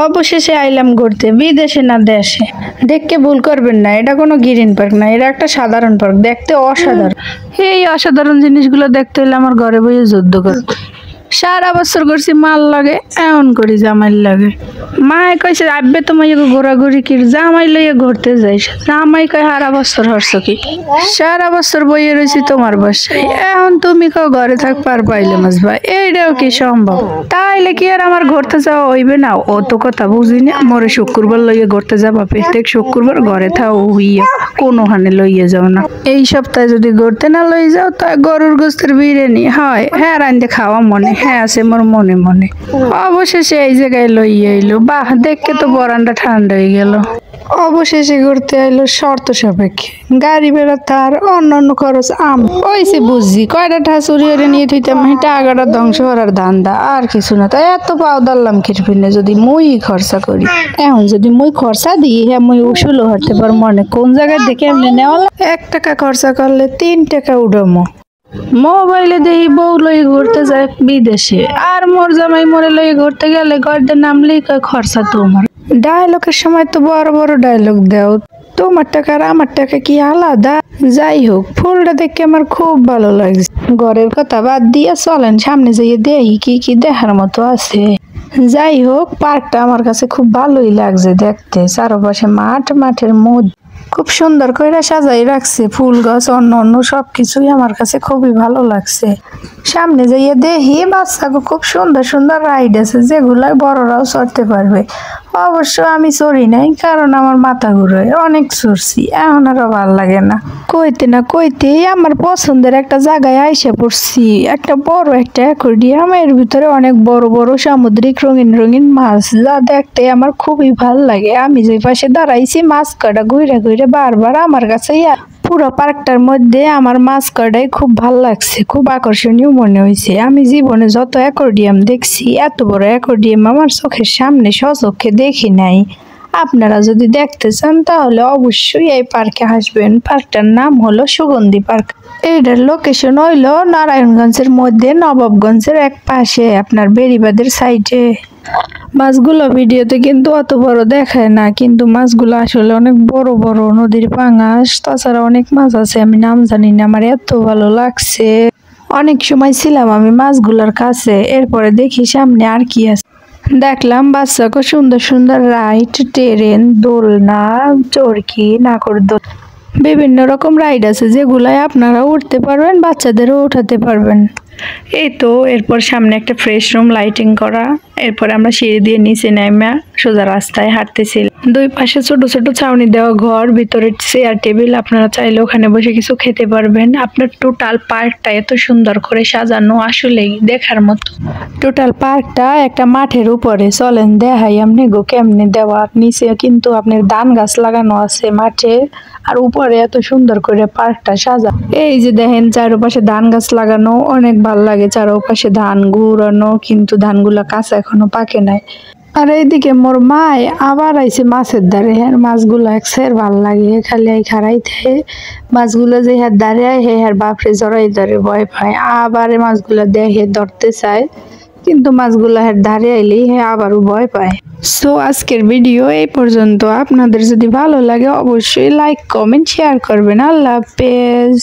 অবশেষে আইলাম ঘুরতে, বিদেশে না দেশে। দেখকে ভুল করবেন না, এটা কোনো গ্রিন পার্ক না, এটা একটা সাধারণ পার্ক। দেখতে অসাধারণ। এই অসাধারণ জিনিসগুলো দেখতে হলে আমার ঘরে বসে যুদ্ধ করতে। সারা বছর করছি মাল লাগে, এমন করি জামাই লাগে। মায়ে কইছে আব্বে তোমার ঘোরাঘুরি কি, জামাই লইয়া ঘুরতে যাই। জামাই কয় সারা বছর হরছ কি, সারা বছর বইয়ে রয়েছি তোমার বাসায়, এখন তুমি কেউ ঘরে থাক পার পাইলে মাস ভাই, এইটাও কি সম্ভব? তাইলে কি আর আমার ঘুরতে যাওয়া হইবে না? অত কথা বুঝি না। মোরে শুক্রবার লইয়া ঘুরতে যাবা, প্রত্যেক শুক্রবার ঘরে থাও হইয়া, কোনো হানে লইয়া যাও না। এই সপ্তাহে যদি ঘুরতে না লই যাও, তা গরুর গোস্তের বিরিয়ানি হয়, হ্যাঁ রান্ধে খাওয়া মনে হ্যাঁ আছে মোর মনে মনে। অবশেষে এই জায়গায় লইয়া এলো, বাহ দেখে তো বরান্ডা ঠান্ডা হয়ে গেল। অবশেষে ঘুরতে আইলো শর্ত সাপেক্ষে, গাড়ি বেড়া তার অন্যান্য খরচ ওইসে বুঝছি কয়টা ঠাসুরি নিয়ে থইতাম, টাকাটা ধ্বংস করার ধান্দা আর কিছু না। তাই এত পাও দারলাম খিরপিনে যদি মুই খরচা করি। এখন যদি মুই খরচা দিই, হ্যাঁ মুই উসুলও হারতে পার মনে কোন জায়গায় দেখে এমনি নেওয়া। 1 টাকা খরচা করলে 3 টাকা উঠামো। মোবাইলে দেখি বউ লই ঘুরতে যায় বিদেশে, আর মোর জামাই মোরে লই ঘুরতে গেলে গর্দে নামলেই কয় খরচা তোমার। ডায়লগের সময় তো বড় বড় ডায়লগ দাও, তোমার টাকা আর আমার টাকা কি আলাদা? যাই হোক, ফুলটা দেখে আমার খুব ভালো লাগছে। ঘরের কথা বাদ দিয়ে চলেন সামনে যাইয়ে দেখি কি কি দেখার মতো আছে। যাই হোক, পার্কটা আমার কাছে খুব ভালোই লাগছে দেখতে। চারপাশে মাঠ, মাঠের মধ্যে খুব সুন্দর করে সাজাই রাখছে, ফুল গাছ অন্য অন্য সবকিছুই আমার কাছে খুবই ভালো লাগছে। সামনে যাইয়ে দেখি বাচ্চাকে খুব সুন্দর সুন্দর রাইড আছে, যেগুলা বড়রাও চড়তে পারবে। অবশ্য আমি চড়ি নাই, কারণ আমার মাথা ঘুরে, অনেক চড়ছি, এখন আরো ভাল লাগে না। কইতে না কইতেই আমার পছন্দের একটা জায়গায় আইসা পড়ছি, একটা বড় একটা অ্যাকোয়ারিয়াম, এর ভিতরে অনেক বড় বড় সামুদ্রিক রঙিন রঙিন মাছ, যা দেখতে আমার খুবই ভাল লাগে। আমি যে পাশে দাঁড়াইছি, মাছ কটা ঘুরে ঘুরে বারবার আমার কাছে। পুরো পার্কটার মধ্যে আমার মাছ কটাই খুব ভাল লাগছে, খুব আকর্ষণীয় মনে হয়েছে। আমি জীবনে যত অ্যাকোয়ারিয়াম দেখছি, এত বড় অ্যাকোয়ারিয়াম আমার চোখের সামনে সচক্ষে দেখি নাই। আপনারা যদি দেখতে চান তাহলে অবশ্যই এই পার্কে আসবেন। পার্কটার নাম হলো সুগন্ধি পার্ক। এটার লোকেশন হইলো নারায়ণগঞ্জের মধ্যে, নবাবগঞ্জের এক পাশে, আপনার বেড়িবাঁধের সাইডে। মাছগুলো ভিডিওতে কিন্তু অত বড় দেখায় না, কিন্তু মাছগুলো আসলে অনেক বড় বড়, নদীর পাঙাশ। তাছাড়া অনেক মাছ আছে, আমি নাম জানি না, আমার এত ভালো লাগছে। অনেক সময় ছিলাম আমি মাছগুলোর কাছে, এরপরে দেখি সামনে আর কি আছে। দেখলাম বাচ্চাকে সুন্দর সুন্দর রাইড, ট্রেন, দোলনা, চরকি, নাগরদোল, বিভিন্ন রকম রাইড আছে, যেগুলাই আপনারা উঠতে পারবেন, বাচ্চাদেরও উঠাতে পারবেন। এই তো এরপর সামনে একটা ফ্রেশ রুম, লাইটিং করা। এরপর আমরা সিঁড়ি দিয়ে নিচে নেমে সোজা রাস্তায় হাঁটতেছিলাম। দুই পাশে ছোট ছোট ছাউনি দেওয়া ঘর, ভিতরে চেয়ার টেবিল, আপনারা চাইলে ওখানে বসে কিছু খেতে পারবেন। আপনার টোটাল পার্কটা এত সুন্দর করে সাজানো, আসলেই দেখার মতো। টোটাল পার্কটা একটা মাঠের উপরে, চলেন দেখাই আপনি গো কেমনে দেওয়া। নিচে কিন্তু আপনার ধান গাছ লাগানো আছে মাঠে, আর উপরে এত সুন্দর করে পার্কটা সাজা। এই যে দেখেন চারপাশে ধান গাছ লাগানো, অনেক ভালো লাগে। চারপাশে ধান ঘুরানো, কিন্তু ধানগুলা কাঁচা, এখনো পাকে নাই। আর এইদিকে মোর মায় আবার আইছে মাছের ধারে, হ্যাঁ মাছগুলো একসের ভাল লাগে, খালি এই খারাইতে মাছগুলো যে হ্যাঁ দাঁড়ায়, হ্যাঁ বাপরে জড়াই ধরে ভয় পায়। আবার মাছগুলো দেখে ধরতে চায়, কিন্তু মাছগুলো হ্যাঁ ধারে আইলেই হ্যাঁ আবারও ভয় পায়। সো আজকের ভিডিও এই পর্যন্ত। আপনাদের যদি ভালো লাগে অবশ্যই লাইক, কমেন্ট, শেয়ার করবেন। আল্লাহ হাফেজ।